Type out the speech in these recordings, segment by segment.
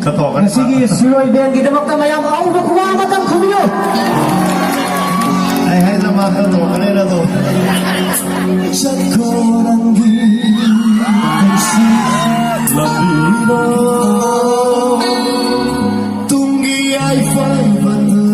Sige, suroy Ben, gidamak na mayam, ako magkumamat ang kumiyo. Ay, lamakan to, kanina to. Sa koranggi, kasi labino, tunggi ay fay patay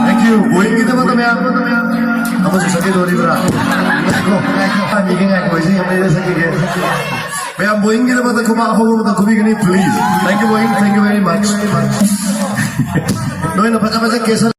Thank you. Buhay kita ba kami ako? Ako sa sakit, Oliver. Let's go. पानी के कोई नहीं हमें जैसे कि मैं आप बोइंग की तो खुमा हो तो खुबी नहीं please thank you Boeing thank you very much no इन पता पता कैसा